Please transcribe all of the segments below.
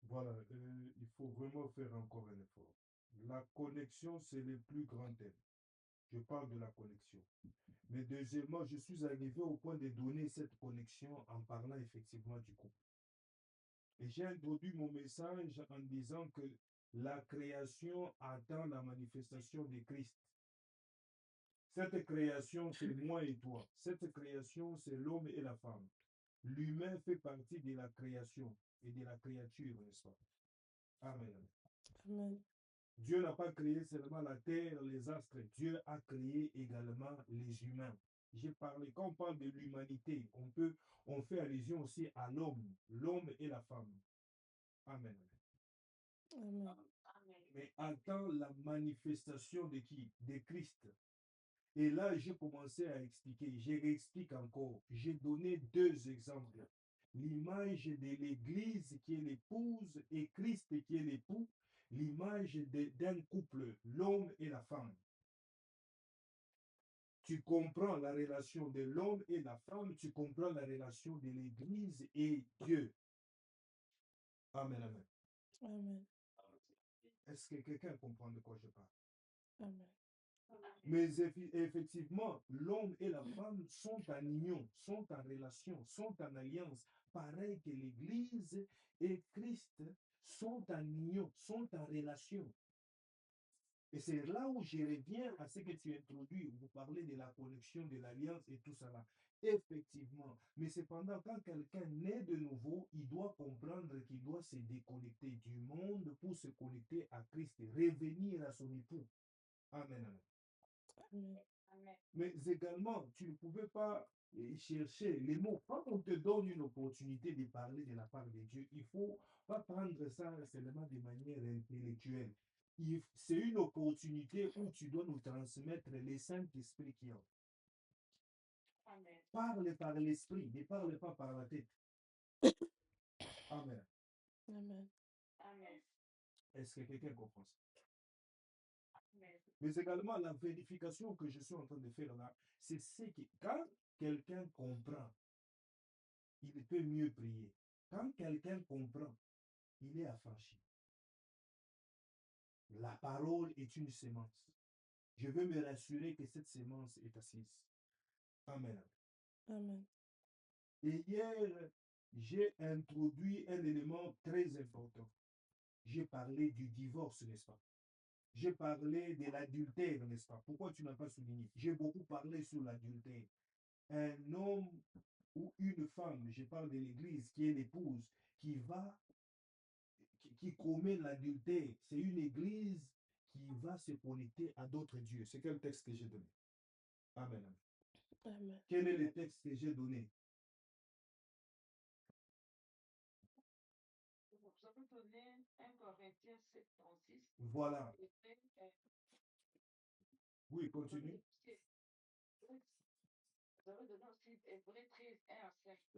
Voilà, il faut vraiment faire encore un effort. La connexion, c'est le plus grand thème. Je parle de la connexion. Mais deuxièmement, je suis arrivé au point de donner cette connexion en parlant effectivement du couple. Et j'ai introduit mon message en disant que la création attend la manifestation de Christ. Cette création, c'est moi et toi. Cette création, c'est l'homme et la femme. L'humain fait partie de la création et de la créature, n'est-ce pas? Amen. Amen. Dieu n'a pas créé seulement la terre, les astres. Dieu a créé également les humains. J'ai parlé, quand on parle de l'humanité, on fait allusion aussi à l'homme et la femme. Amen. Amen. Mais attends la manifestation de qui? De Christ. Et là, j'ai commencé à expliquer, je réexplique encore. J'ai donné deux exemples. L'image de l'Église qui est l'épouse et Christ qui est l'époux, l'image d'un couple, l'homme et la femme. Tu comprends la relation de l'homme et la femme, tu comprends la relation de l'Église et Dieu. Amen, amen. Amen. Est-ce que quelqu'un comprend de quoi je parle? Amen. Mais effectivement, l'homme et la femme sont en union, sont en relation, sont en alliance, pareil que l'Église et Christ sont en union, sont en relation. Et c'est là où je reviens à ce que tu introduis, où vous parlez de la connexion, de l'alliance et tout cela. Effectivement. Mais cependant, quand quelqu'un naît de nouveau, il doit comprendre qu'il doit se déconnecter du monde pour se connecter à Christ, revenir à son époux. Amen. Amen. Mais également, tu ne pouvais pas chercher les mots. Quand on te donne une opportunité de parler de la part de Dieu, il ne faut pas prendre ça seulement de manière intellectuelle. C'est une opportunité où tu dois nous transmettre les Saint-Esprit qui ont. Parle par l'Esprit, ne parle pas par la tête. Amen. Amen. Est-ce que quelqu'un comprend ça? Mais également, la vérification que je suis en train de faire là, c'est ce que quand quelqu'un comprend, il peut mieux prier. Quand quelqu'un comprend, il est affranchi. La parole est une sémence. Je veux me rassurer que cette sémence est assise. Amen. Amen. Et hier, j'ai introduit un élément très important. J'ai parlé du divorce, n'est-ce pas? J'ai parlé de l'adultère, n'est-ce pas? Pourquoi tu n'as pas souligné? J'ai beaucoup parlé sur l'adultère. Un homme ou une femme, je parle de l'Église, qui est l'épouse, qui commet l'adultère, c'est une église qui va se connecter à d'autres dieux. C'est quel texte que j'ai donné? Amen. Amen. Quel est le texte que j'ai donné? Voilà. Oui, continue.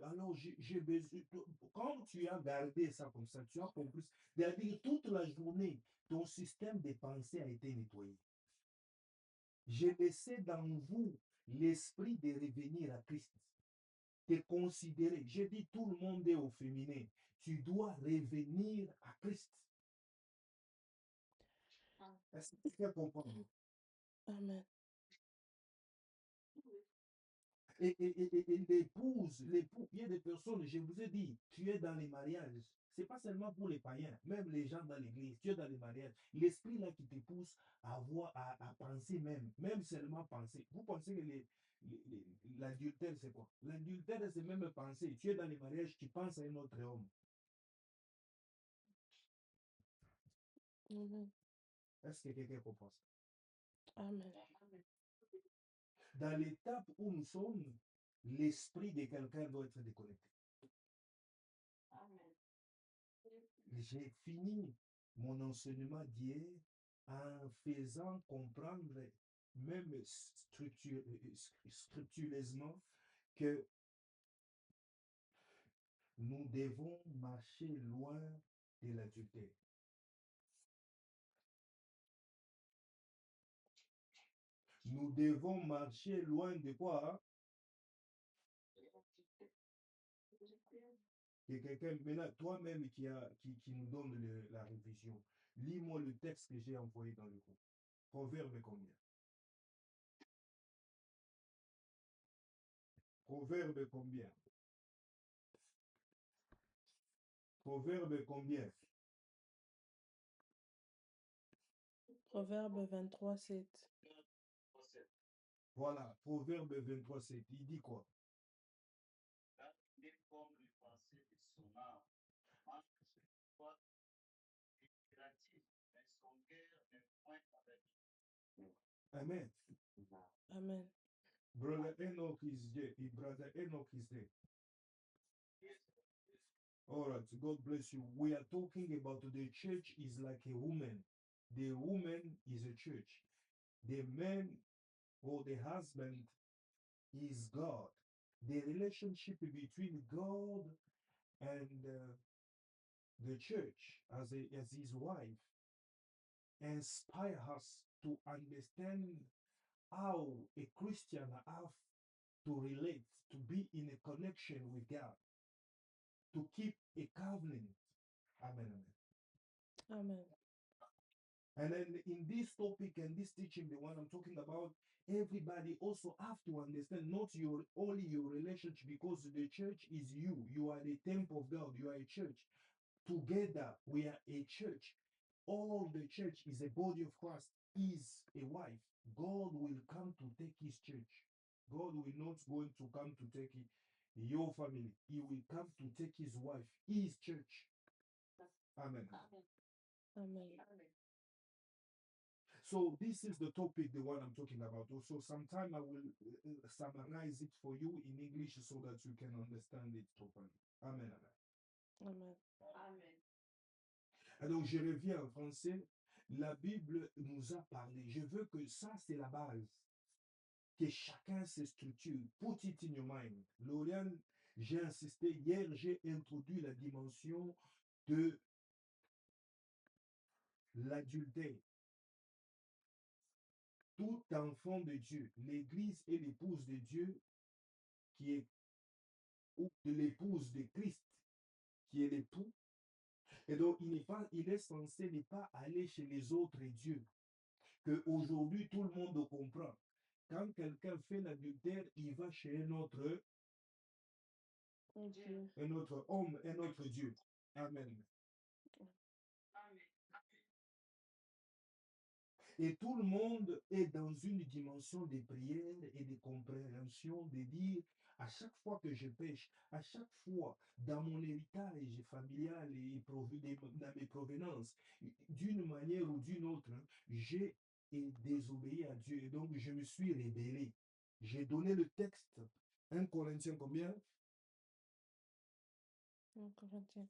Alors, j'ai besoin. Quand tu as gardé ça comme ça, tu as compris. C'est-à-dire, toute la journée, ton système de pensée a été nettoyé. J'ai laissé dans vous l'esprit de revenir à Christ. Te considérer. J'ai dit tout le monde est au féminin. Tu dois revenir à Christ. Est-ce que tu comprends? Amen. Et l'épouse, l'époux, il y a des personnes, je vous ai dit, tu es dans les mariages. C'est pas seulement pour les païens, même les gens dans l'église, tu es dans les mariages. L'esprit là qui te pousse à voir, à penser même seulement penser. Vous pensez que l'adultère, c'est quoi? L'adultère, c'est même penser. Tu es dans les mariages, tu penses à un autre homme. Amen. Est-ce que quelqu'un comprend ça? Amen. Dans l'étape où nous sommes, l'esprit de quelqu'un doit être déconnecté. J'ai fini mon enseignement d'hier en faisant comprendre même scriptureusement, que nous devons marcher loin de l'adultère. Nous devons marcher loin de quoi? Que quelqu'un, maintenant, toi-même qui nous donne la révision, lis-moi le texte que j'ai envoyé dans le groupe. Proverbe combien? Proverbe combien? Proverbe combien? Proverbe 23, 7. Voilà, Proverbe 23, 7. Il dit quoi? Amen. Amen. Brother Enoch is there. Brother Enoch is there. All right, God bless you. We are talking about the church is like a woman. The woman is a church. The man or the husband is God. The relationship between God and the church as his wife inspire us to understand how a Christian have to relate, to be in a connection with God, to keep a covenant. Amen. Amen. And then in this topic and this teaching, the one I'm talking about, everybody also have to understand not only your relationship, because the church is you. You are the temple of God. You are a church. Together, we are a church. All the church is a body of Christ, is a wife. God will come to take his church. God will not going to come to take your family. He will come to take his wife, his church. Amen. Amen. So this is the topic, the one I'm talking about. Also, sometime I will summarize it for you in English so that you can understand it properly. Amen. Amen. Alors, je reviens en français. La Bible nous a parlé. Je veux que ça, c'est la base. Que chacun se structure. Put it in your mind. Lauriane, j'ai insisté. Hier, j'ai introduit la dimension de l'adultère. Tout enfant de Dieu, l'Église est l'épouse de Dieu qui est, ou de l'épouse de Christ qui est l'époux. Et donc, il est censé ne pas aller chez les autres dieux. Que aujourd'hui tout le monde comprend. Quand quelqu'un fait l'adultère, il va chez un autre homme, un autre Dieu. Amen. Et tout le monde est dans une dimension de prière et de compréhension, de dire, à chaque fois que je pêche, à chaque fois dans mon héritage familial et dans mes provenances, d'une manière ou d'une autre, j'ai désobéi à Dieu. Et donc, je me suis rébellé. J'ai donné le texte. 1 Corinthiens combien? 1 Corinthiens.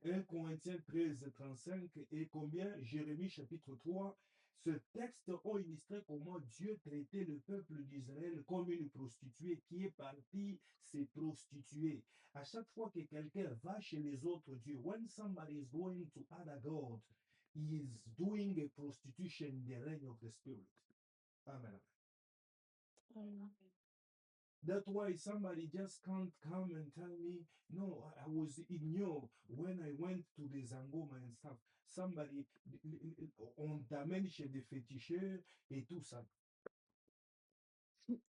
1 Corinthiens 13, 35 et combien? Jérémie chapitre 3. Ce texte a illustré comment Dieu traitait le peuple d'Israël comme une prostituée qui est partie se prostituer. À chaque fois que quelqu'un va chez les autres dieux, when somebody is going to other God, he is doing a prostitution in the realm of the spirit. Amen. Amen. That's why somebody just can't come and tell me, no, I was ignored when I went to the Zangoma and stuff. Somebody, on t'amène chez des féticheurs et tout ça.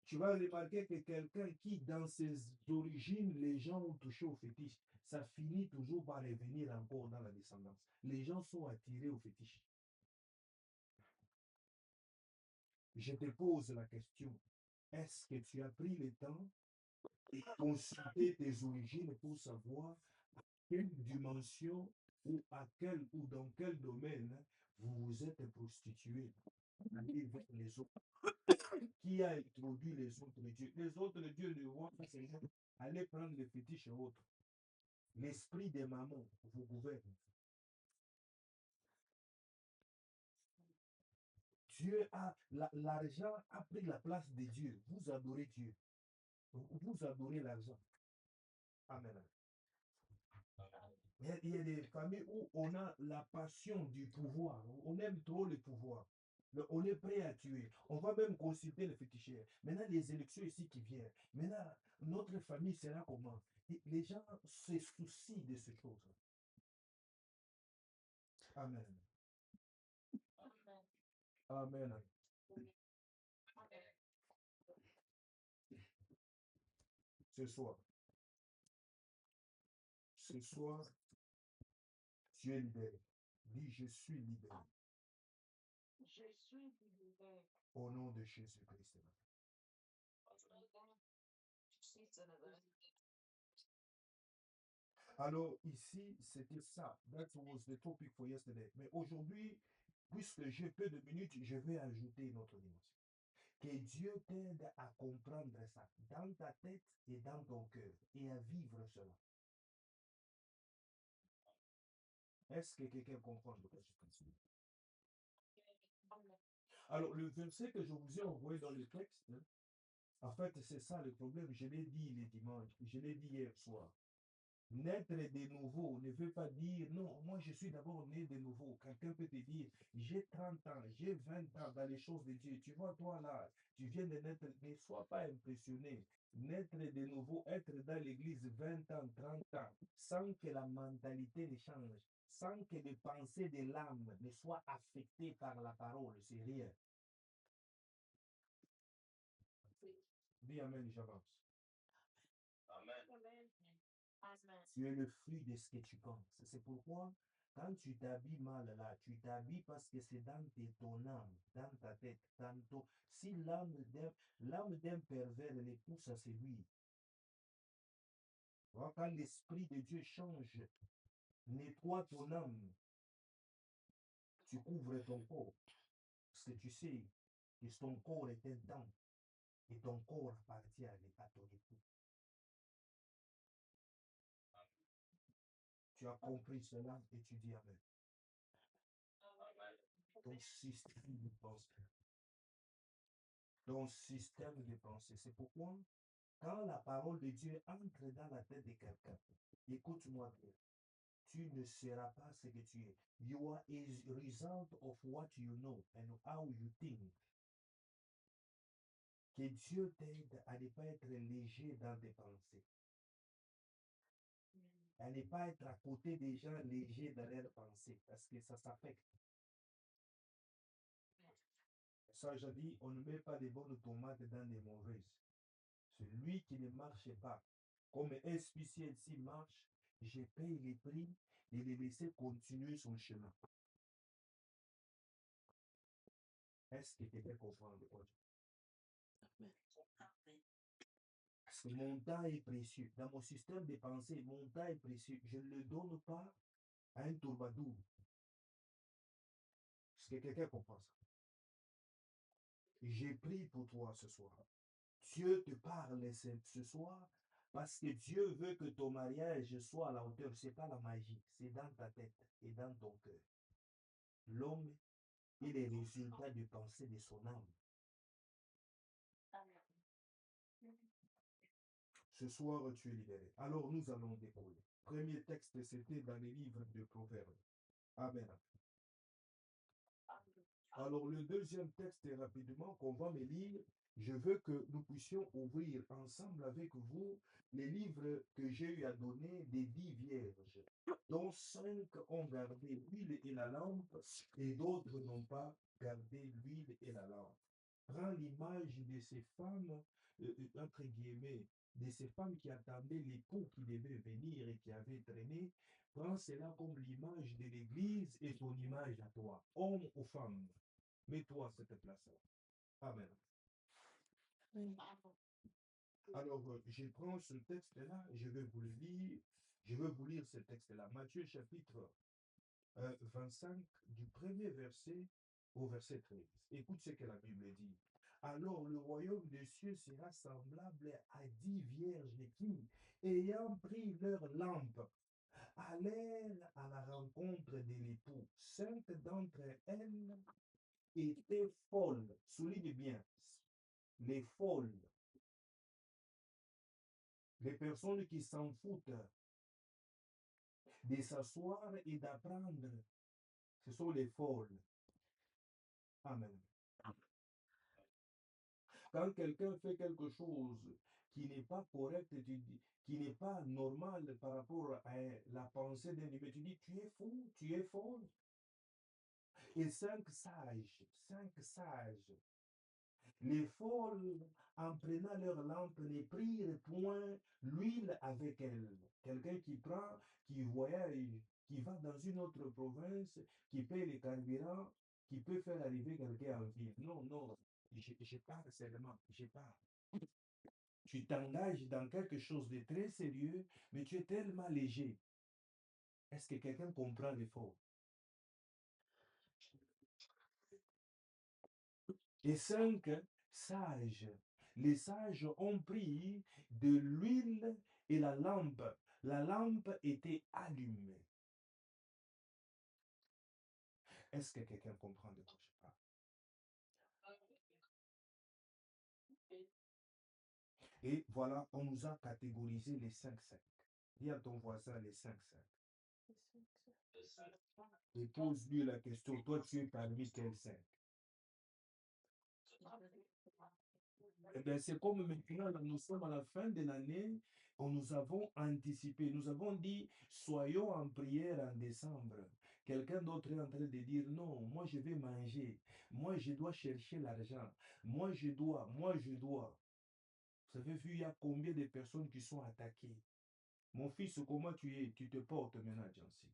Tu vas remarquer que quelqu'un qui, dans ses origines, les gens ont touché au fétiche, ça finit toujours par revenir encore dans la descendance. Les gens sont attirés au fétiche. Je te pose la question, est-ce que tu as pris le temps de consulter tes origines pour savoir quelle dimension ou dans quel domaine vous vous êtes prostitué? Allez vers les autres. Qui a introduit les autres dieux? Les autres dieux ne voient pas seulement aller prendre les fétiches et autres. L'esprit des mamans vous gouverne. l'argent a pris la place de Dieu. Vous adorez Dieu. Vous adorez l'argent. Amen. Il y a des familles où on a la passion du pouvoir. On aime trop le pouvoir. On est prêt à tuer. On va même consulter les féticheurs. Maintenant, les élections ici qui viennent. Maintenant, notre famille sera comment? Et les gens se soucient de ces choses. Amen. Amen. Ce soir, tu es libéré. Dis, je suis libéré. Je suis libéré. Au nom de Jésus-Christ. Alors ici, c'était ça. That was the topic for yesterday. Mais aujourd'hui, puisque j'ai peu de minutes, je vais ajouter une autre dimension. Que Dieu t'aide à comprendre ça dans ta tête et dans ton cœur et à vivre cela. Est-ce que quelqu'un comprend ce que je dis? Alors, le verset que je vous ai envoyé dans le texte, en fait, c'est ça le problème. Je l'ai dit les dimanches, je l'ai dit hier soir. Naître de nouveau ne veut pas dire, non, moi je suis d'abord né de nouveau. Quelqu'un peut te dire, j'ai 30 ans, j'ai 20 ans dans les choses de Dieu. Tu vois, toi là, tu viens de naître, ne sois pas impressionné. Naître de nouveau, être dans l'église 20 ans, 30 ans, sans que la mentalité ne change, sans que les pensées de l'âme ne soient affectées par la parole, c'est rien. Dis Amen, j'avance. Amen. Tu es le fruit de ce que tu penses. C'est pourquoi, quand tu t'habilles mal là, tu t'habilles parce que c'est dans ton âme, dans ta tête. Si l'âme d'un pervers les pousse à séduire, quand l'Esprit de Dieu change, nettoie ton âme, tu couvres ton corps. Parce que tu sais que ton corps est un temple et ton corps appartient à ton époux. Tu as compris cela et tu dis Amen. Ton système de pensée. Ton système de pensée. C'est pourquoi, quand la parole de Dieu entre dans la tête de quelqu'un, écoute-moi bien, tu ne seras pas ce que tu es. You are a result of what you know and how you think. Que Dieu t'aide à ne pas être léger dans tes pensées. À ne pas être à côté des gens légers dans leurs pensées, parce que ça s'affecte. Ça, je dis, on ne met pas des bonnes tomates dans des mauvaises. Celui qui ne marche pas, comme un spécialiste marche, je paye les prix et les laisser continuer son chemin. Est-ce que quelqu'un comprend de quoi je parle? Parce que mon temps est précieux. Dans mon système de pensée, mon temps est précieux. Je ne le donne pas à un tourbadour. Est-ce que quelqu'un comprend ça? J'ai prié pour toi ce soir. Dieu te parle ce soir parce que Dieu veut que ton mariage soit à la hauteur. Ce n'est pas la magie, c'est dans ta tête et dans ton cœur. L'homme est le résultat du pensée de son âme. Ce soir, tu es libéré. Alors, nous allons décoller. Premier texte, c'était dans les livres de Proverbes. Amen. Alors, le deuxième texte, rapidement, qu'on va me lire, je veux que nous puissions ouvrir ensemble avec vous les livres que j'ai eu à donner des 10 vierges, dont 5 ont gardé l'huile et la lampe, et d'autres n'ont pas gardé l'huile et la lampe. Prends l'image de ces femmes, entre guillemets, de ces femmes qui attendaient l'époux qui devait venir et qui avait traîné. Prends cela comme l'image de l'Église et ton image à toi, homme ou femme. Mets-toi à cette place-là. Amen. Oui. Alors, je prends ce texte-là, je vais vous le lire. Je vais vous lire ce texte-là. Matthieu chapitre 25, du premier verset au verset 13. Écoute ce que la Bible dit. Alors le royaume des cieux sera semblable à 10 vierges qui, ayant pris leur lampe, allèrent à la rencontre de l'époux. 5 d'entre elles étaient folles. Souligne bien, les folles. Les personnes qui s'en foutent de s'asseoir et d'apprendre, ce sont les folles. Amen. Quand quelqu'un fait quelque chose qui n'est pas correct, qui n'est pas normal par rapport à la pensée d'un humain, tu dis, tu es fou, tu es folle. Et cinq sages, les folles, en prenant leur lampe, ne prirent point l'huile avec elles. Quelqu'un qui prend, qui voyage, qui va dans une autre province, qui paye les carburants, qui peut faire arriver quelqu'un en ville. Non, non, je parle seulement, je parle. Tu t'engages dans quelque chose de très sérieux, mais tu es tellement léger. Est-ce que quelqu'un comprend l'effort? Et cinq sages. Les sages ont pris de l'huile et la lampe. La lampe était allumée. Est-ce que quelqu'un comprend de quoi je parle? Et voilà, on nous a catégorisé les 5-5. Dis à ton voisin les 5-5. Et pose-lui la question, toi tu es parmi quels 5? Eh bien, c'est comme maintenant, là, nous sommes à la fin de l'année, nous avons anticipé, nous avons dit, soyons en prière en décembre. Quelqu'un d'autre est en train de dire, non, moi je vais manger, moi je dois chercher l'argent, moi je dois, moi je dois. Vous avez vu, il y a combien de personnes qui sont attaquées. Mon fils, comment tu es? Tu te portes maintenant, Jancy?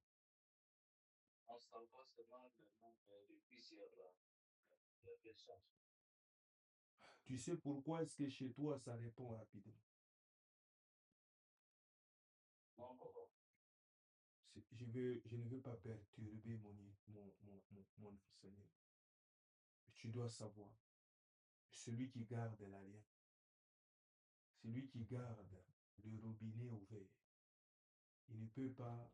Tu sais pourquoi est-ce que chez toi, ça répond rapidement? Je ne veux pas perturber mon enseignement. Tu dois savoir, celui qui garde l'alliance, celui qui garde le robinet ouvert, il ne peut pas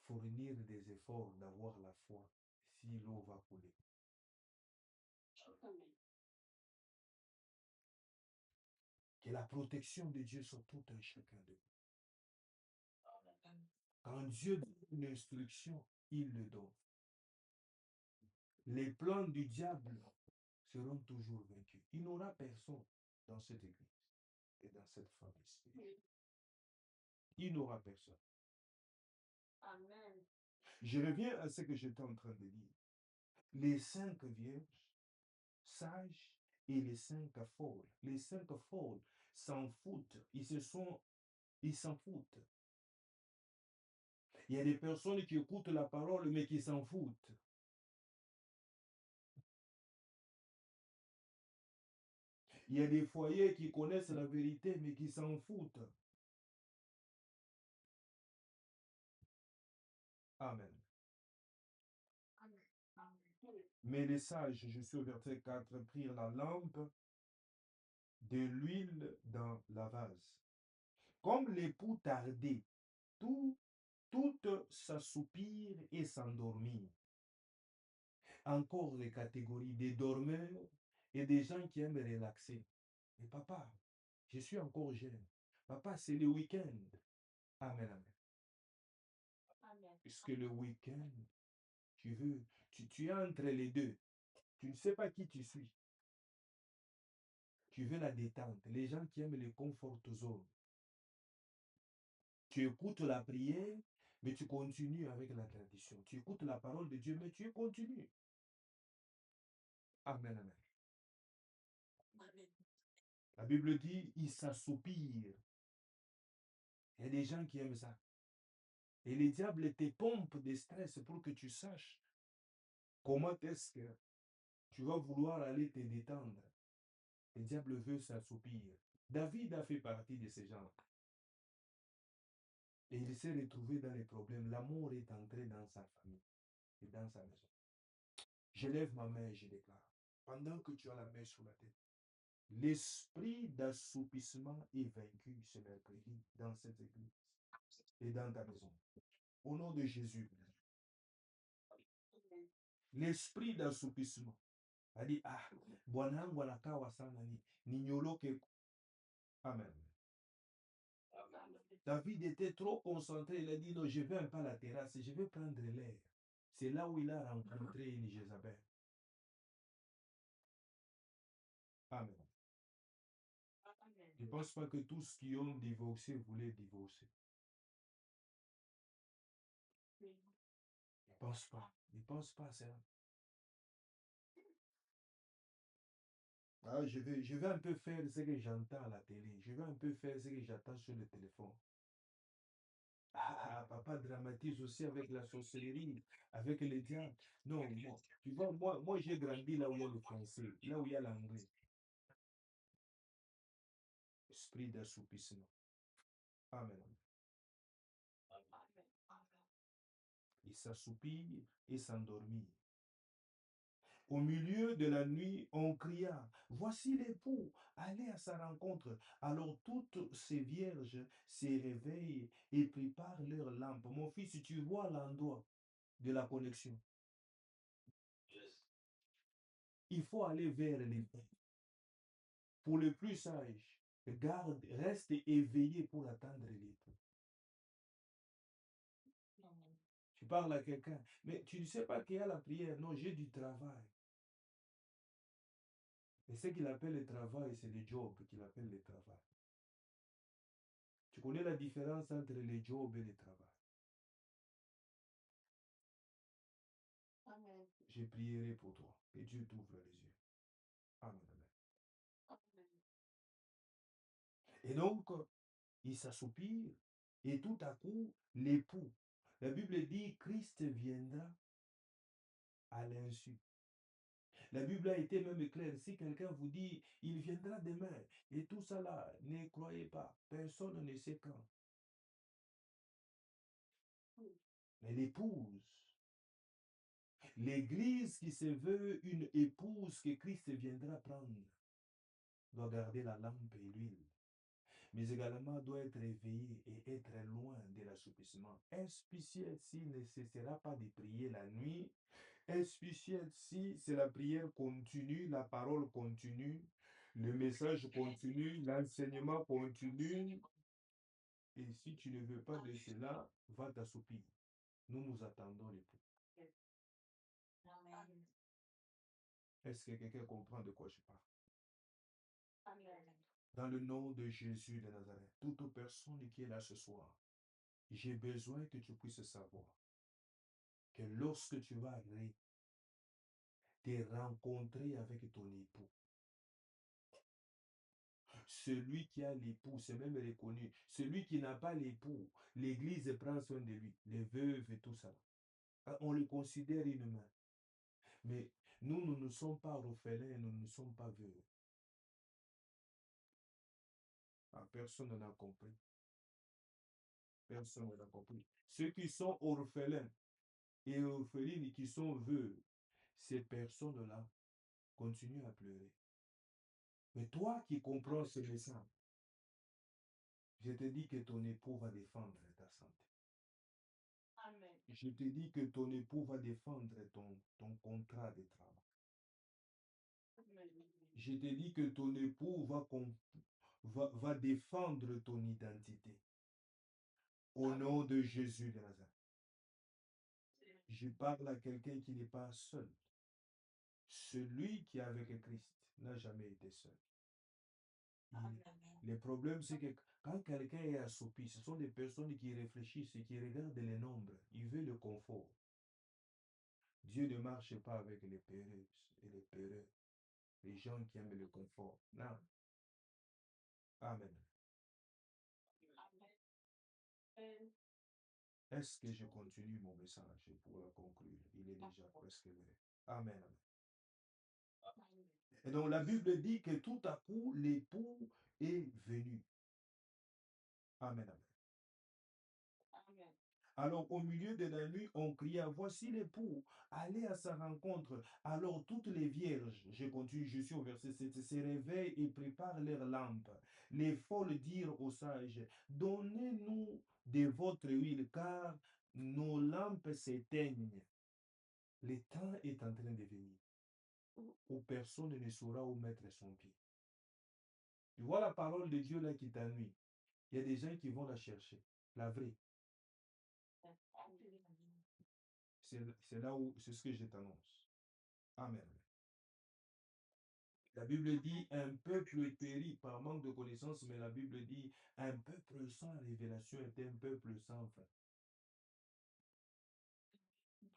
fournir des efforts d'avoir la foi si l'eau va couler. Que la protection de Dieu soit tout un chacun de vous. Quand Dieu donne une instruction, il le donne. Les plans du diable seront toujours vaincus. Il n'y aura personne dans cette église et dans cette famille. Il n'y aura personne. Amen. Je reviens à ce que j'étais en train de dire. Les 5 vierges, sages, et les 5 folles. Les 5 folles s'en foutent. Ils s'en foutent. Il y a des personnes qui écoutent la parole, mais qui s'en foutent. Il y a des foyers qui connaissent la vérité, mais qui s'en foutent. Amen. Mais les sages, je suis au verset 4, prirent la lampe, de l'huile dans la vase. Comme l'époux tardait, toutes s'assoupirent et s'endormirent. Encore des catégories, des dormeurs et des gens qui aiment relaxer. Mais papa, je suis encore jeune. Papa, c'est le week-end. Amen, amen. Puisque le week-end, tu es entre les deux. Tu ne sais pas qui tu suis. Tu veux la détente. Les gens qui aiment les confort zones. Tu écoutes la prière, mais tu continues avec la tradition. Tu écoutes la parole de Dieu, mais tu continues. Amen, amen. La Bible dit, il s'assoupire. Il y a des gens qui aiment ça. Et les diables te pompent des stress pour que tu saches comment est-ce que tu vas vouloir aller te détendre. Le diable veut s'assoupir. David a fait partie de ces gens. Et il s'est retrouvé dans les problèmes. L'amour est entré dans sa famille et dans sa maison. Je lève ma main et je déclare, pendant que tu as la main sur la tête, l'esprit d'assoupissement est vaincu ce mercredi dans cette église et dans ta maison. Au nom de Jésus. l'esprit d'assoupissement. Elle dit, ah, bwanangu anakawa sana ni nyoloke. Amen. David était trop concentré. Il a dit, non, je vais un peu à la terrasse, je vais prendre l'air. C'est là où il a rencontré une Jézabel. Amen. Je ne pense pas que tous qui ont divorcé voulaient divorcer. Ils ne pensent pas. Ils ne pensent pas ça. Ah, je vais un peu faire ce que j'entends à la télé. Je vais un peu faire ce que j'entends sur le téléphone. Ah, papa dramatise aussi avec la sorcellerie, avec les diables. Non, tu vois, moi j'ai grandi là où il y a le français, là où il y a l'anglais. Esprit d'assoupissement. Amen. Il s'assoupit et s'endormit. Au milieu de la nuit, on cria, voici l'époux, allez à sa rencontre. Alors toutes ces vierges se réveillent et préparent leur lampe. Mon fils, si tu vois l'endroit de la connexion, il faut aller vers l'époux. Pour le plus sage, reste éveillé pour attendre l'époux. Tu parles à quelqu'un, mais tu ne sais pas qu'il y a la prière. Non, j'ai du travail. Et ce qu'il appelle le travail, c'est le job qu'il appelle le travail. Tu connais la différence entre le job et le travail. Amen. Je prierai pour toi. Que Dieu t'ouvre les yeux. Amen. Amen. Et donc, il s'assoupire et tout à coup, l'époux. La Bible dit, Christ viendra à l'insu. La Bible a été même claire. Si quelqu'un vous dit, il viendra demain, et tout ça là, ne croyez pas. Personne ne sait quand. Mais l'épouse, l'église qui se veut une épouse que Christ viendra prendre, doit garder la lampe et l'huile. Mais également doit être éveillé et être loin de l'assoupissement. Inspicieux s'il ne cessera pas de prier la nuit. Inspicieux si c'est la prière continue, la parole continue, le message continue, l'enseignement continue. Et si tu ne veux pas de cela, va t'assoupir. Nous attendons l'époux. Amen. Est-ce que quelqu'un comprend de quoi je parle? Amen. Dans le nom de Jésus de Nazareth, toute personne qui est là ce soir, j'ai besoin que tu puisses savoir que lorsque tu vas te rencontrer avec ton époux, celui qui a l'époux, c'est même reconnu. Celui qui n'a pas l'époux, l'Église prend soin de lui, les veuves et tout ça. On le considère inhumain. Mais nous ne sommes pas orphelins, nous ne sommes pas veuves. Ah, personne n'a compris. Personne n'a compris. Ceux qui sont orphelins et orphelines qui sont veuves, ces personnes-là continuent à pleurer. Mais toi qui comprends ce message, je te dis que ton époux va défendre ta santé. Amen. Je te dis que ton époux va défendre ton contrat de travail. Amen. Je te dis que ton époux va défendre ton identité. Au nom de Jésus de Nazareth. Je parle à quelqu'un qui n'est pas seul. Celui qui est avec Christ n'a jamais été seul. Le problème, c'est que quand quelqu'un est assoupi, ce sont des personnes qui réfléchissent et qui regardent les nombres. Ils veulent le confort. Dieu ne marche pas avec les peureuses et les peureux. Les gens qui aiment le confort. Non. Amen. Amen. Est-ce que je continue mon message pour conclure? Il est déjà presque vrai. Amen. Et donc la Bible dit que tout à coup, l'époux est venu. Amen. Amen. Alors au milieu de la nuit, on cria, voici l'époux, allez à sa rencontre. Alors toutes les vierges, je continue, je suis au verset 7, se réveillent et préparent leurs lampes. Les folles dirent aux sages, donnez-nous de votre huile, car nos lampes s'éteignent. Le temps est en train de venir où personne ne saura où mettre son pied. Tu vois la parole de Dieu là qui t'ennuie. Il y a des gens qui vont la chercher, la vraie. C'est là où, c'est ce que je t'annonce. Amen. La Bible dit un peuple périt par manque de connaissance, mais la Bible dit un peuple sans révélation est un peuple sans fin.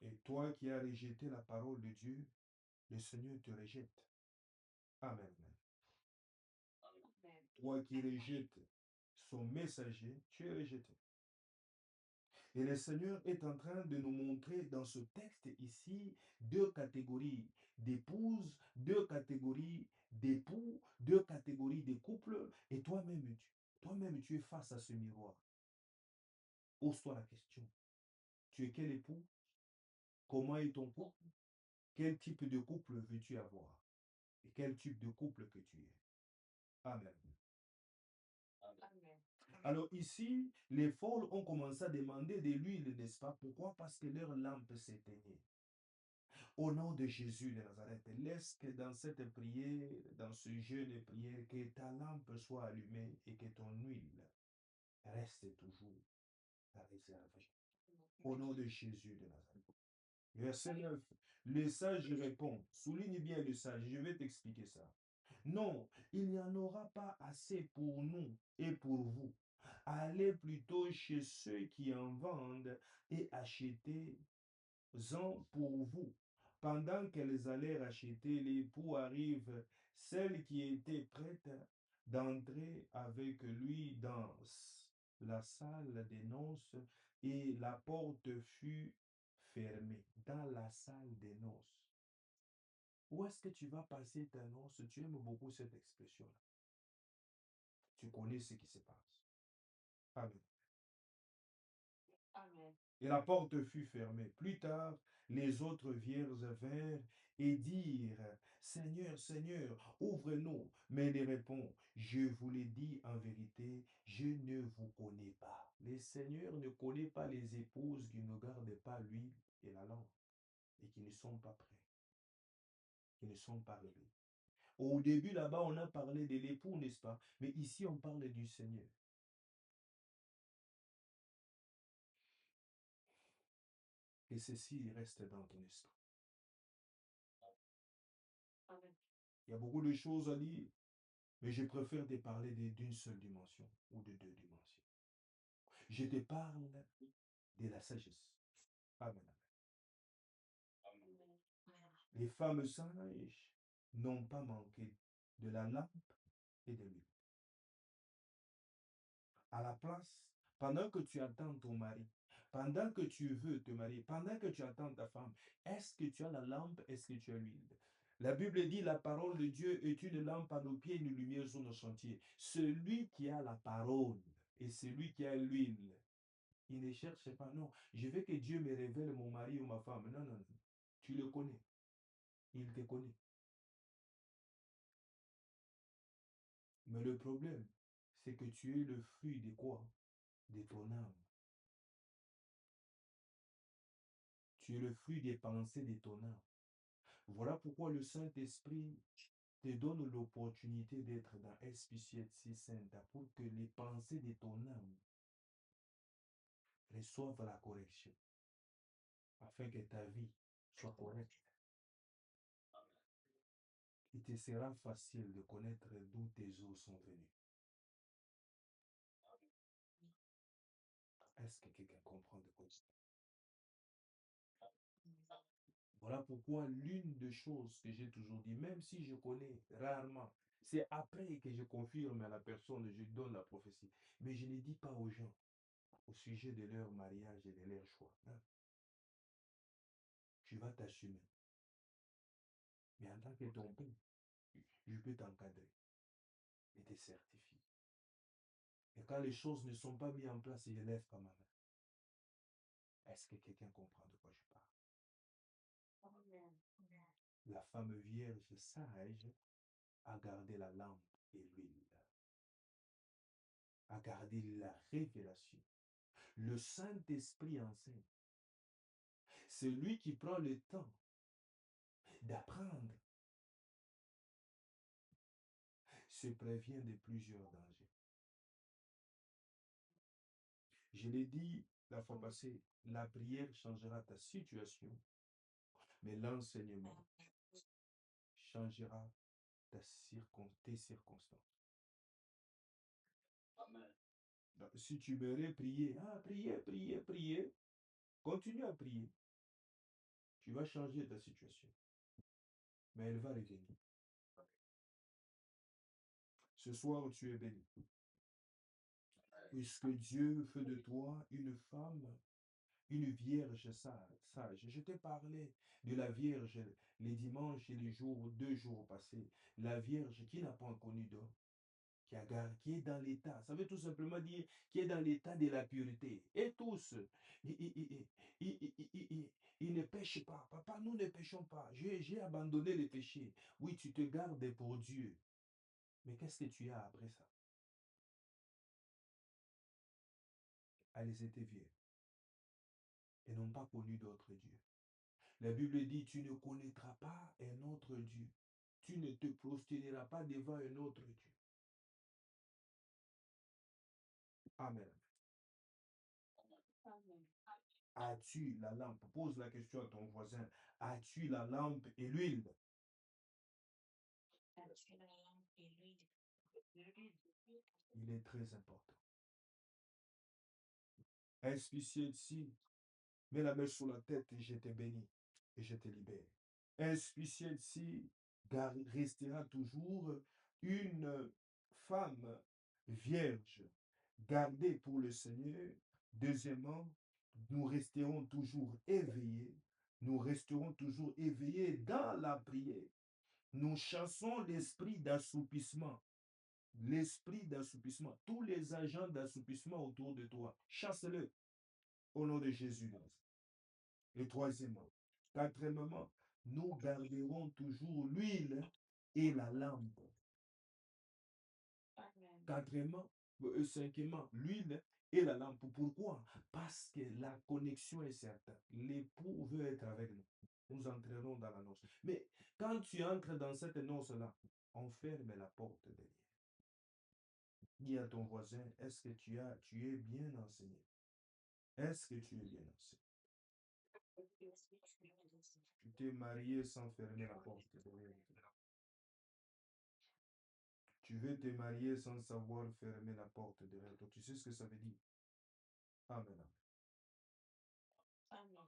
Et toi qui as rejeté la parole de Dieu, le Seigneur te rejette. Amen. Toi qui rejettes son messager, tu es rejeté. Et le Seigneur est en train de nous montrer dans ce texte ici deux catégories d'épouses, deux catégories d'époux, deux catégories de couples. Et toi-même, tu es face à ce miroir. Pose-toi la question. Tu es quel époux? Comment est ton couple? Quel type de couple veux-tu avoir? Et quel type de couple que tu es? Amen. Alors ici, les folles ont commencé à demander de l'huile, n'est-ce pas? Pourquoi? Parce que leur lampe s'éteignait. Au nom de Jésus de Nazareth, laisse que dans cette prière, dans ce jeûne de prière, que ta lampe soit allumée et que ton huile reste toujours à réserve. Au nom de Jésus de Nazareth. Verset 9. Le sage répond, souligne bien le sage, je vais t'expliquer ça. Non, il n'y en aura pas assez pour nous et pour vous. Allez plutôt chez ceux qui en vendent et achetez-en pour vous. Pendant qu'elles allaient racheter, l'époux arrive, celle qui était prête d'entrer avec lui dans la salle des noces, et la porte fut fermée dans la salle des noces. Où est-ce que tu vas passer ta noce? Tu aimes beaucoup cette expression-là. Tu connais ce qui se passe. Amen. Amen. Et la porte fut fermée. Plus tard, les autres vierges vinrent et dirent, Seigneur, Seigneur, ouvre-nous. Mais il répond, je vous l'ai dit en vérité, je ne vous connais pas. Le Seigneur ne connaît pas les épouses qui ne gardent pas l'huile et la lampe et qui ne sont pas prêts, qui ne sont pas réveillés. Au début, là-bas, on a parlé de l'époux, n'est-ce pas? Mais ici, on parle du Seigneur. Et ceci reste dans ton esprit. Amen. Il y a beaucoup de choses à dire, mais je préfère te parler d'une seule dimension ou de deux dimensions. Je te parle de la sagesse. Amen. Amen. Les femmes sages n'ont pas manqué de la lampe et de l'huile. À la place, pendant que tu attends ton mari, pendant que tu veux te marier, pendant que tu attends ta femme, est-ce que tu as la lampe, est-ce que tu as l'huile? La Bible dit, la parole de Dieu est une lampe à nos pieds, une lumière sur nos sentiers. Celui qui a la parole et celui qui a l'huile, il ne cherche pas, non, je veux que Dieu me révèle mon mari ou ma femme. Non, non, non. Tu le connais. Il te connaît. Mais le problème, c'est que tu es le fruit de quoi? De ton âme. Tu es le fruit des pensées de ton âme. Voilà pourquoi le Saint-Esprit te donne l'opportunité d'être dans Espiciette si sainte pour que les pensées de ton âme reçoivent la correction, afin que ta vie soit correcte. Il te sera facile de connaître d'où tes eaux sont venues. Est-ce que quelqu'un comprend de quoi? Voilà pourquoi l'une des choses que j'ai toujours dit, même si je connais rarement, c'est après que je confirme à la personne, je donne la prophétie. Mais je ne dis pas aux gens au sujet de leur mariage et de leur choix. Non. Tu vas t'assumer. Mais en tant que ton père, je peux t'encadrer et te certifier. Et quand les choses ne sont pas mises en place, je lève pas ma main. Est-ce que quelqu'un comprend de quoi je parle? Amen. La femme vierge sage a gardé la lampe et l'huile, a gardé la révélation. Le Saint-Esprit enseigne. Celui qui prend le temps d'apprendre se prévient de plusieurs dangers. Je l'ai dit la fois passée, la prière changera ta situation, mais l'enseignement changera tes circonstances. Amen. Donc, si tu m'aurais prié, prier, continue à prier. Tu vas changer ta situation. Mais elle va revenir. Ce soir, tu es béni. Puisque Dieu fait de toi une femme, une vierge sage. Je t'ai parlé de la vierge les dimanches et les jours, 2 jours passés. La vierge qui n'a pas connu d'homme, qui est dans l'état. Ça veut tout simplement dire qui est dans l'état de la pureté. Et tous, ils ne pêchent pas. Papa, nous ne pêchons pas. J'ai abandonné les péchés. Oui, tu te gardes pour Dieu. Mais qu'est-ce que tu as après ça? Elles étaient vieilles et n'ont pas connu d'autre Dieu. La Bible dit, tu ne connaîtras pas un autre Dieu. Tu ne te prosterneras pas devant un autre Dieu. Amen. Amen. As-tu la lampe? Pose la question à ton voisin. As-tu la lampe et l'huile? As-tu la lampe et l'huile? Il est très important. Inspicié-ci, mets la main sur la tête et je te bénis et je te libère. Inspicié-ci restera toujours une femme vierge, gardée pour le Seigneur. Deuxièmement, nous resterons toujours éveillés. Nous resterons toujours éveillés dans la prière. Nous chassons l'esprit d'assoupissement. L'esprit d'assoupissement. Tous les agents d'assoupissement autour de toi, chasse-le au nom de Jésus. Et troisièmement, quatrièmement, nous garderons toujours l'huile et la lampe. Quatrièmement, cinquièmement, l'huile et la lampe. Pourquoi? Parce que la connexion est certaine. L'époux veut être avec nous. Nous entrerons dans la noce. Mais quand tu entres dans cette noce-là, on ferme la porte derrière. Dis à ton voisin, est-ce que tu es bien enseigné? Est-ce que tu es bien enseigné? Tu t'es marié sans fermer la porte derrière toi. Tu veux te marier sans savoir fermer la porte derrière toi. Tu sais ce que ça veut dire? Amen. Amen.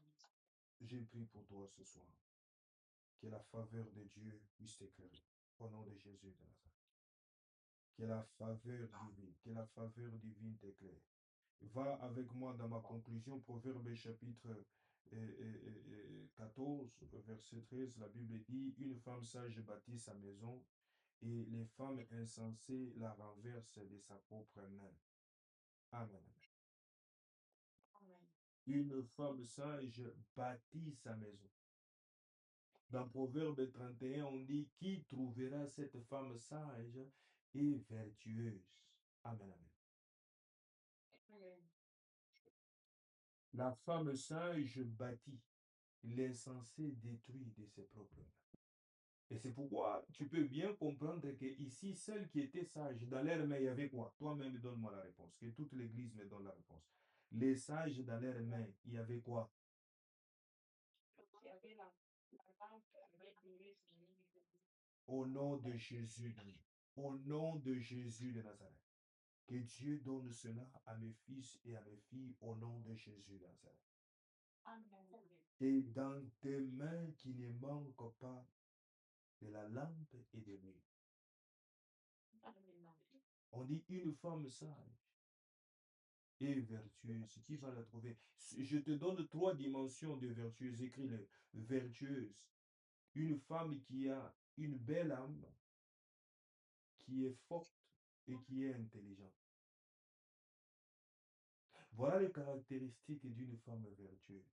J'ai prié pour toi ce soir. Que la faveur de Dieu puisse t'éclairer. Au nom de Jésus de Nazareth. Que la faveur divine t'éclaire. Va avec moi dans ma conclusion, Proverbe chapitre 14, verset 13. La Bible dit, une femme sage bâtit sa maison et les femmes insensées la renversent de sa propre main. Amen. Amen. Une femme sage bâtit sa maison. Dans Proverbe 31, on dit, qui trouvera cette femme sage et vertueuse? Amen. Amen. La femme sage bâtit, l'insensé détruit de ses propres mains. Et c'est pourquoi tu peux bien comprendre que ici, celle qui était sage, dans leur main, il y avait quoi? Toi-même, donne-moi la réponse. Que toute l'Église me donne la réponse. Les sages, dans leur main, il y avait quoi? Il y avait la lampe avec l'huile. Au nom de Jésus, au nom de Jésus de Nazareth. Que Dieu donne cela à mes fils et à mes filles au nom de Jésus de Nazareth. Amen. Et dans tes mains qui ne manquent pas de la lampe et de l'huile. Amen. On dit une femme sage et vertueuse. Qui va la trouver? Je te donne 3 dimensions de vertueuse. Écris-le. Vertueuse. Une femme qui a une belle âme, qui est forte et qui est intelligente. Voilà les caractéristiques d'une femme vertueuse.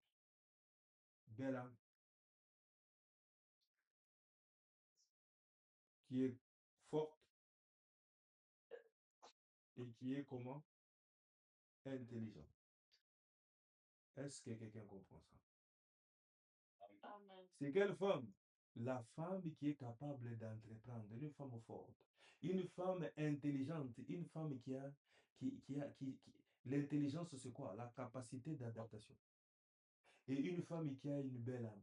Belle âme, qui est forte et qui est comment? Intelligente. Est-ce que quelqu'un comprend ça? C'est quelle femme? La femme qui est capable d'entreprendre, une femme forte, une femme intelligente, une femme qui. L'intelligence, c'est quoi? La capacité d'adaptation. Et une femme qui a une belle âme.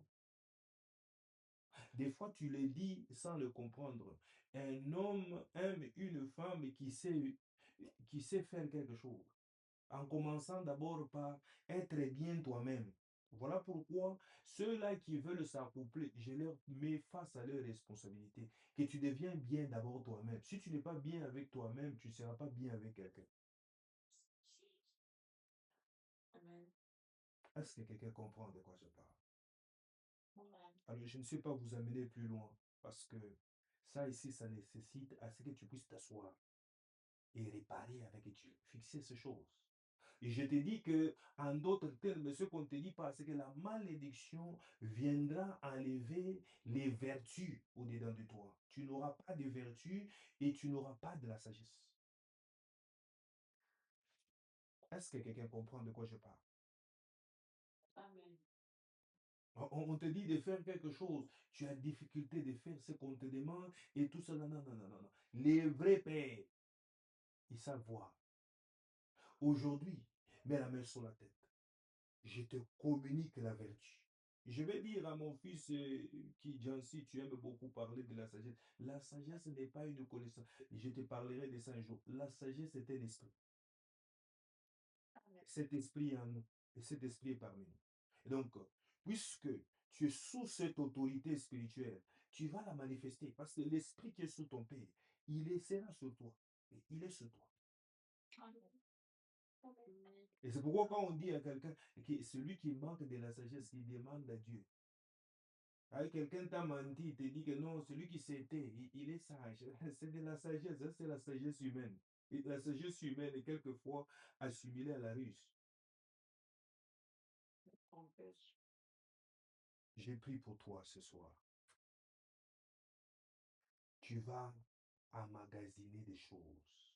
Des fois, tu le dis sans le comprendre. Un homme aime une femme qui sait faire quelque chose. En commençant d'abord par être bien toi-même. Voilà pourquoi ceux-là qui veulent s'accoupler, je leur mets face à leurs responsabilités. Que tu deviens bien d'abord toi-même. Si tu n'es pas bien avec toi-même, tu ne seras pas bien avec quelqu'un. Amen. Est-ce que quelqu'un comprend de quoi je parle? Amen. Alors, je ne sais pas vous amener plus loin parce que ça ici, ça nécessite à ce que tu puisses t'asseoir et réparer avec Dieu, fixer ces choses. Et je te dis que, en d'autres termes, ce qu'on ne te dit pas, c'est que la malédiction viendra enlever les vertus au-dedans de toi. Tu n'auras pas de vertus et tu n'auras pas de la sagesse. Est-ce que quelqu'un comprend de quoi je parle? Amen. On te dit de faire quelque chose, tu as difficulté de faire ce qu'on te demande et tout ça. Non, non, non, non, non, non. Les vrais pères, ils savent voir. Aujourd'hui, mets la main sur la tête. Je te communique la vertu. Je vais dire à mon fils qui, Jancy, tu aimes beaucoup parler de la sagesse. La sagesse n'est pas une connaissance. Je te parlerai de ça un jour. La sagesse est un esprit. Amen. Cet esprit est en nous. Et cet esprit est parmi nous. Et donc, puisque tu es sous cette autorité spirituelle, tu vas la manifester. Parce que l'esprit qui est sous ton père, sera sur toi. Et il est sur toi. Amen. Et c'est pourquoi quand on dit à quelqu'un que celui qui manque de la sagesse, il demande à Dieu. Avec quelqu'un t'a menti, il te dit que non, celui qui s'était, il est sage. C'est de la sagesse, c'est la sagesse humaine. Et la sagesse humaine est quelquefois assimilée à la ruse. J'ai pris pour toi ce soir. Tu vas emmagasiner des choses.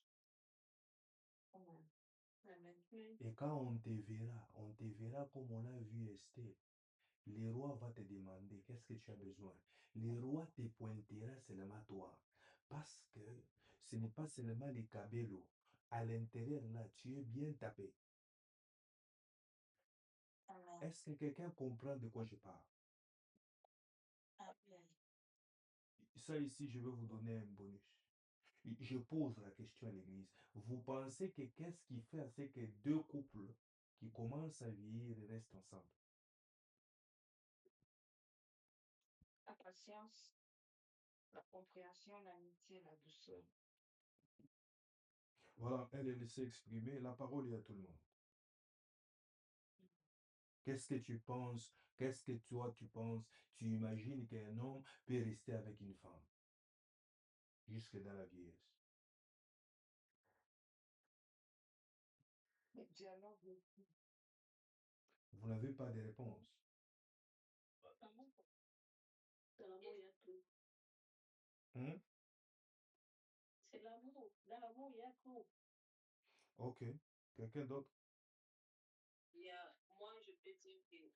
Amen. Et quand on te verra comme on a vu Esther. Le roi va te demander qu'est-ce que tu as besoin. Le roi te pointera seulement toi. Parce que ce n'est pas seulement les cabellos. À l'intérieur, là, tu es bien tapé. Amen. Est-ce que quelqu'un comprend de quoi je parle? Amen. Ça ici, je vais vous donner un bonus. Je pose la question à l'église. Vous pensez que qu'est-ce qui fait à ce que deux couples qui commencent à vieillir restent ensemble? La patience, la compréhension, l'amitié, la douceur. Voilà, elle s'est exprimée. La parole est à tout le monde. Qu'est-ce que tu penses? Qu'est-ce que toi tu penses? Tu imagines qu'un homme peut rester avec une femme jusque dans la vieillesse? Le dialogue, Vous n'avez pas de réponse. l'amour. Dans l'amour, il y a tout. Hein? C'est l'amour. Dans l'amour, il y a tout. Ok. Quelqu'un d'autre? Moi, je peux dire qu'il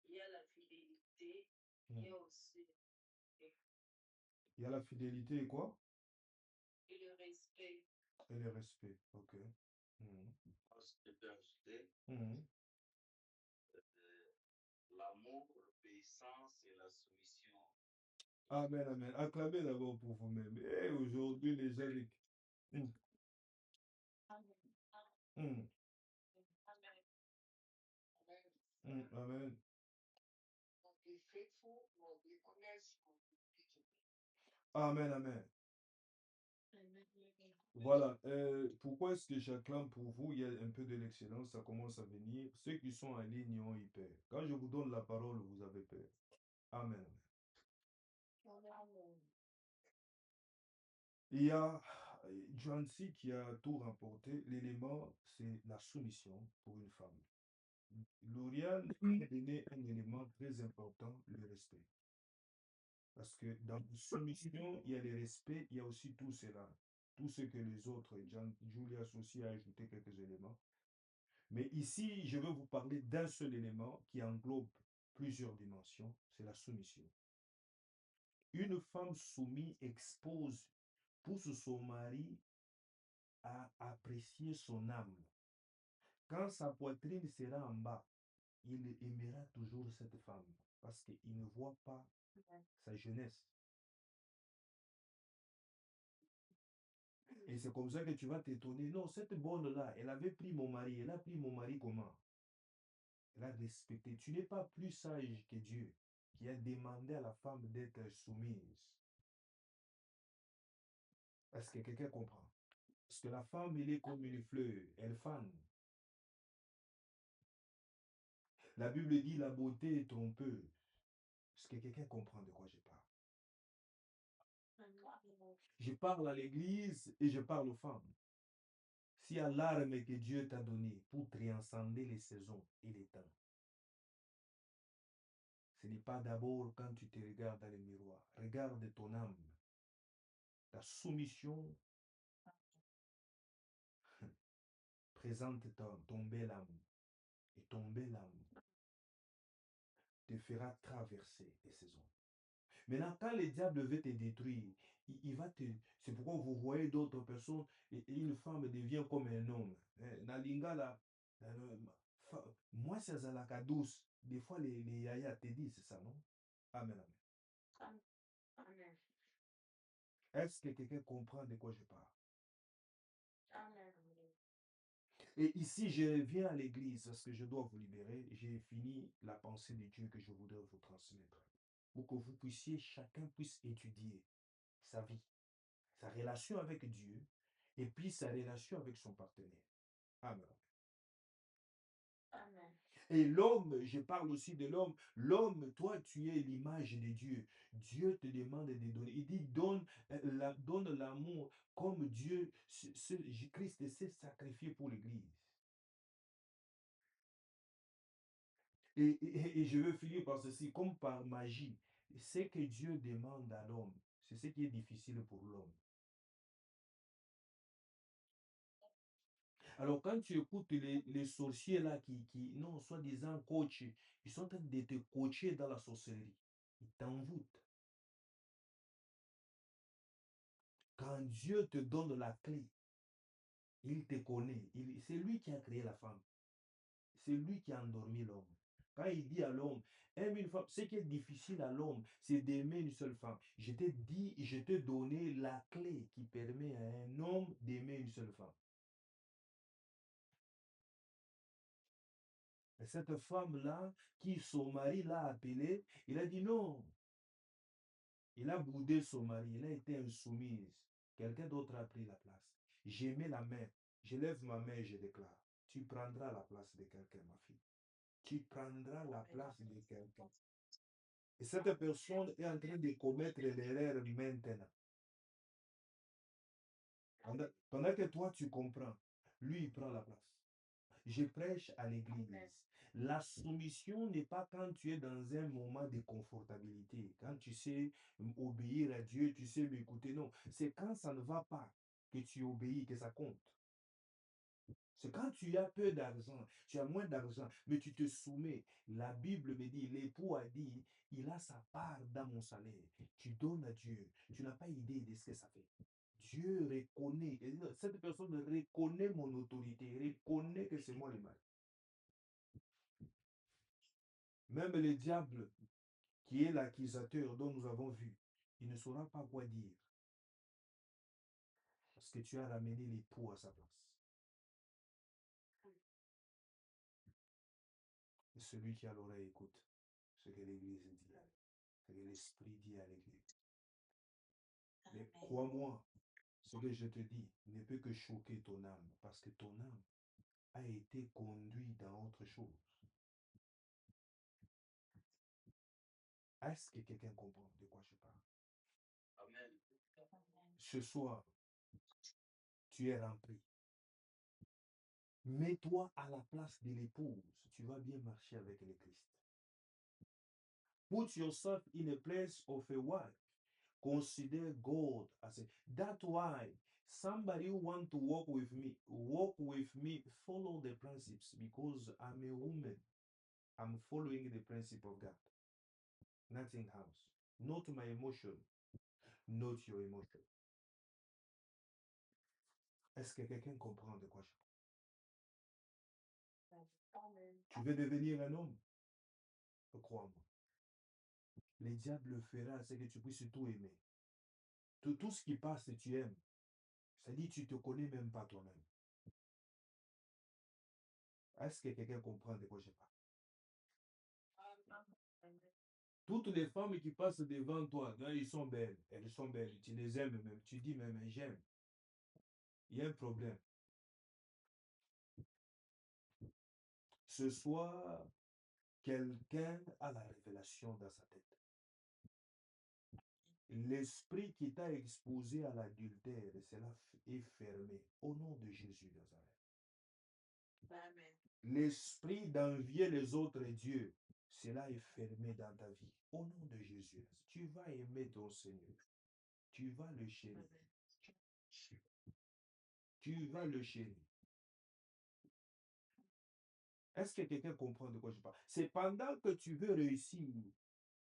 y a la fidélité, Hmm. il y a aussi Il y a la fidélité et quoi? et le respect. Et le respect. Ok. Hmm. Je peux ajouter Hmm. l'amour, l'obéissance et la soumission. Amen, amen. Acclamez d'abord pour vous-même. Et aujourd'hui, les gens. Hmm. Amen. Hmm. Amen. Hmm. Amen. Be faithful, be honest, Amen, amen. Amen. Voilà. Pourquoi est-ce que j'acclame pour vous? Il y a un peu de l'excellence, ça commence à venir. Ceux qui sont en ligne ont eu peur. Quand je vous donne la parole, vous avez peur. Amen. Amen. Il y a Jancy qui a tout remporté. L'élément, c'est la soumission pour une femme. Lauriane a donné un élément très important, le respect. Parce que dans la soumission, il y a le respect, il y a aussi tout cela. Tout ce que les autres, Julius aussi a ajouté quelques éléments. Mais ici, je veux vous parler d'un seul élément qui englobe plusieurs dimensions, c'est la soumission. Une femme soumise expose, pousse son mari à apprécier son âme. Quand sa poitrine sera en bas, il aimera toujours cette femme parce qu'il ne voit pas sa jeunesse. Et c'est comme ça que tu vas t'étonner. Non, cette bonne-là, elle avait pris mon mari. Elle a pris mon mari comment? Elle a respecté. Tu n'es pas plus sage que Dieu qui a demandé à la femme d'être soumise. Est-ce que quelqu'un comprend? Parce que la femme, elle est comme une fleur. Elle fane. La Bible dit la beauté est trompeuse. Est-ce que quelqu'un comprend de quoi je parle? Je parle à l'église et je parle aux femmes. S'il y a l'arme que Dieu t'a donnée pour transcender les saisons et les temps, ce n'est pas d'abord quand tu te regardes dans le miroir. Regarde ton âme. Ta soumission présente ton bel âme. Et ton bel âme te fera traverser les saisons. Maintenant, quand le diable veut te détruire, il va te... C'est pourquoi vous voyez d'autres personnes, et une femme devient comme un homme. Na lingala, moi, c'est la douce. Des fois, les yaya te disent, c'est ça, non? Amen, amen. Amen. Est-ce que quelqu'un comprend de quoi je parle? Amen. Et ici, je reviens à l'église parce que je dois vous libérer. J'ai fini la pensée de Dieu que je voudrais vous transmettre. Pour que vous puissiez, chacun puisse étudier sa vie, sa relation avec Dieu et puis sa relation avec son partenaire. Amen. Amen. Et l'homme, je parle aussi de l'homme. L'homme, toi, tu es l'image de Dieu. Dieu te demande de donner. Il dit, donne l'amour comme Dieu, Christ s'est sacrifié pour l'Église. Et je veux finir par ceci, comme par magie. Ce que Dieu demande à l'homme, c'est ce qui est difficile pour l'homme. Alors, quand tu écoutes les sorciers là non, soi-disant coach, ils sont en train de te coacher dans la sorcellerie. Ils t'envoûtent. Quand Dieu te donne la clé, il te connaît. C'est lui qui a créé la femme. C'est lui qui a endormi l'homme. Quand il dit à l'homme, aime une femme, ce qui est difficile à l'homme, c'est d'aimer une seule femme. Je t'ai dit, je t'ai donné la clé qui permet à un homme d'aimer une seule femme. Et cette femme-là, qui son mari l'a appelée, il a dit non. Il a boudé son mari, il a été insoumise. Quelqu'un d'autre a pris la place. J'ai mis la main, je lève ma main et je déclare, tu prendras la place de quelqu'un, ma fille. Tu prendras la place de quelqu'un. Et cette personne est en train de commettre l'erreur maintenant. Pendant que toi, tu comprends, lui, il prend la place. Je prêche à l'église. La soumission n'est pas quand tu es dans un moment de confortabilité, quand tu sais obéir à Dieu, tu sais m'écouter. Non, c'est quand ça ne va pas que tu obéis, que ça compte. C'est quand tu as peu d'argent, tu as moins d'argent, mais tu te soumets. La Bible me dit, l'époux a dit, il a sa part dans mon salaire. Tu donnes à Dieu. Tu n'as pas idée de ce que ça fait. Dieu reconnaît, cette personne reconnaît mon autorité, reconnaît que c'est moi le mal. Même le diable, qui est l'accusateur dont nous avons vu, il ne saura pas quoi dire. Parce que tu as ramené l'époux à sa place. Et celui qui a l'oreille écoute ce que l'Église dit, ce que l'Esprit dit à l'Église. Mais crois-moi, ce que je te dis ne peut que choquer ton âme, parce que ton âme a été conduite dans autre chose. Est-ce que quelqu'un comprend de quoi je parle? Amen. Ce soir, tu es rempli. Mets-toi à la place de l'épouse. Tu vas bien marcher avec le Christ. Put yourself in a place of a wife. Consider God as a... That's why somebody who want to walk with me, follow the principles because I'm a woman. I'm following the principle of God. Nothing else. Not my emotion. Not your emotion. Est-ce que quelqu'un comprend de quoi je parle? Tu veux devenir un homme? Crois-moi. Le diable fera ce que tu puisses tout aimer. Tout ce qui passe, tu aimes. C'est-à-dire tu ne te connais même pas toi-même. Est-ce que quelqu'un comprend de quoi je parle? Toutes les femmes qui passent devant toi, elles sont belles. Elles sont belles. Tu les aimes même. Tu dis même, j'aime. Il y a un problème. Ce soir, quelqu'un a la révélation dans sa tête. L'esprit qui t'a exposé à l'adultère, cela est fermé au nom de Jésus de Nazareth. L'esprit d'envier les autres dieux, cela est fermé dans ta vie. Au nom de Jésus, tu vas aimer ton Seigneur. Tu vas le chérir. Tu vas le chérir. Est-ce que quelqu'un comprend de quoi je parle? C'est pendant que tu veux réussir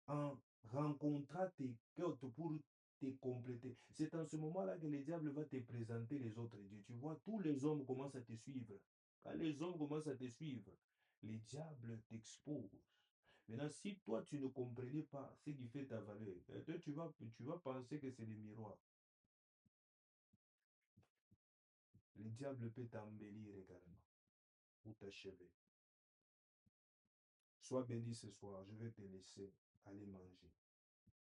en rencontrant tes cœurs pour te compléter. C'est en ce moment-là que le diable va te présenter les autres dieux. Tu vois, tous les hommes commencent à te suivre. Quand les hommes commencent à te suivre, le diable t'expose. Maintenant, si toi, tu ne comprenais pas ce qui fait ta valeur, toi, tu vas penser que c'est le miroir. Le diable peut t'embellir également ou t'achever. Sois béni ce soir, je vais te laisser aller manger.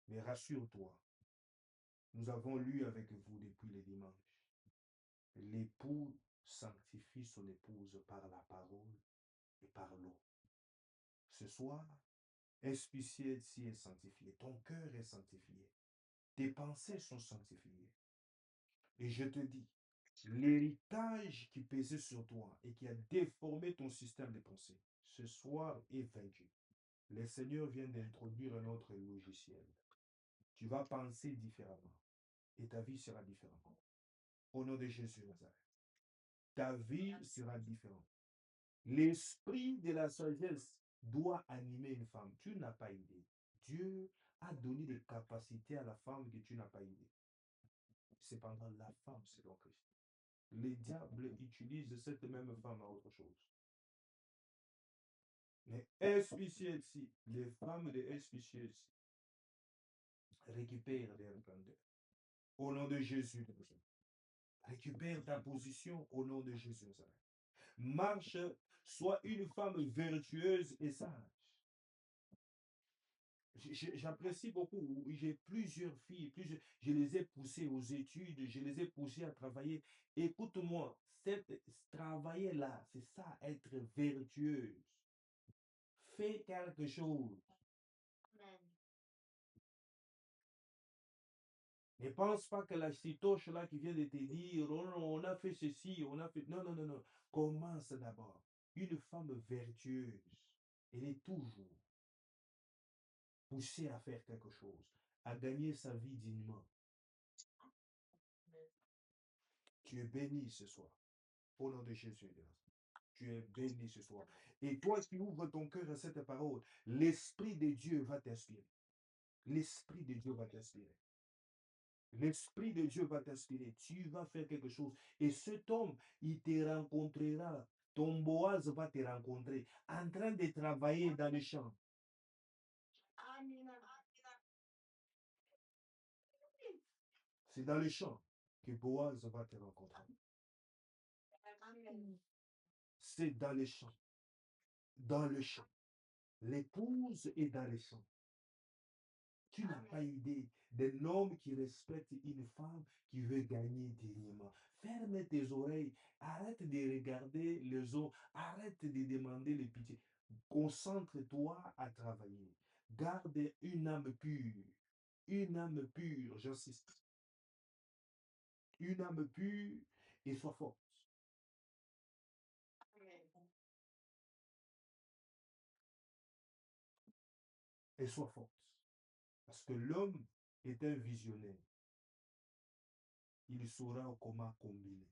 Mais rassure-toi, nous avons lu avec vous depuis le dimanche. L'époux sanctifie son épouse par la parole et par l'eau. Ce soir, SPCL est sanctifié, ton cœur est sanctifié, tes pensées sont sanctifiées. Et je te dis, l'héritage qui pesait sur toi et qui a déformé ton système de pensée, ce soir est vaincu. Le Seigneur vient d'introduire un autre logiciel. Tu vas penser différemment et ta vie sera différente. Au nom de Jésus Nazareth, ta vie sera différente. L'esprit de la sagesse doit animer une femme. Tu n'as pas idée. Dieu a donné des capacités à la femme que tu n'as pas idée. Cependant, la femme, c'est donc Christ. Les diables utilisent cette même femme à autre chose. Mais SPCLC, les femmes de SPCLC récupèrent leur grandeur. Au nom de Jésus. Récupère ta position au nom de Jésus. Marche, sois une femme vertueuse et sage. J'apprécie beaucoup. J'ai plusieurs filles, je les ai poussées aux études, je les ai poussées à travailler. Écoute-moi, travailler là, c'est ça, être vertueuse. Fais quelque chose. Amen. Ne pense pas que la citoche là qui vient de te dire, oh non, on a fait ceci, on a fait... Non, non, non, non. Commence d'abord. Une femme vertueuse, elle est toujours poussée à faire quelque chose, à gagner sa vie dignement. Tu es béni ce soir. Au nom de Jésus. Tu es béni ce soir. Et toi qui ouvres ton cœur à cette parole, l'Esprit de Dieu va t'inspirer. L'Esprit de Dieu va t'inspirer. L'Esprit de Dieu va t'inspirer. Tu vas faire quelque chose. Et cet homme, il te rencontrera. Ton Boaz va te rencontrer en train de travailler dans le champ. C'est dans le champ que Boaz va te rencontrer. C'est dans le champ. Dans le champ. L'épouse est dans le champ. Tu n'as pas idée d'un homme qui respecte une femme qui veut gagner dignement. Ferme tes oreilles. Arrête de regarder les autres. Arrête de demander les pitiés. Concentre-toi à travailler. Garde une âme pure. Une âme pure, j'insiste. Une âme pure et sois forte. Et sois forte. Parce que l'homme est un visionnaire. Il saura comment combiner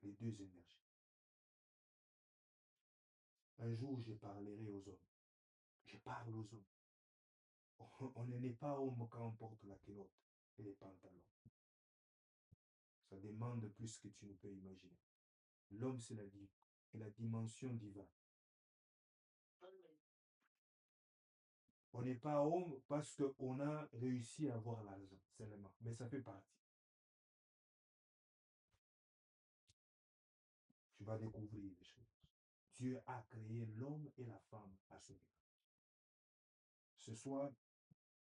les deux énergies. Un jour, je parlerai aux hommes. Je parle aux hommes. On n'est pas homme quand on porte la culotte et les pantalons. Ça demande plus que tu ne peux imaginer. L'homme, c'est la dimension divine. On n'est pas homme parce qu'on a réussi à avoir l'argent seulement, mais ça fait partie. Tu vas découvrir les choses. Dieu a créé l'homme et la femme à son image. Ce soir,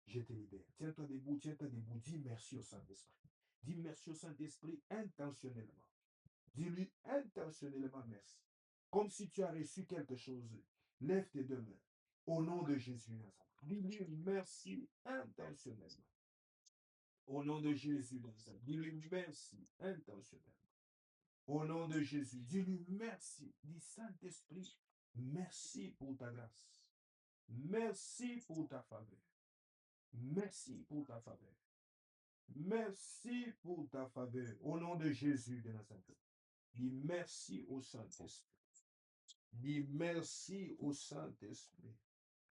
je te libère. Tiens-toi debout, dis merci au Saint-Esprit. Dis merci au Saint-Esprit intentionnellement. Dis-lui intentionnellement merci. Comme si tu as reçu quelque chose. Lève tes deux mains. Au nom de Jésus. Dis-lui merci intentionnellement. Au nom de Jésus. Dis-lui merci intentionnellement. Au nom de Jésus. Dis-lui merci. Dis Saint-Esprit, merci pour ta grâce. Merci pour ta faveur. Merci pour ta faveur. Merci pour ta faveur. Au nom de Jésus de Nazareth. Dis merci au Saint-Esprit. Dis merci au Saint-Esprit.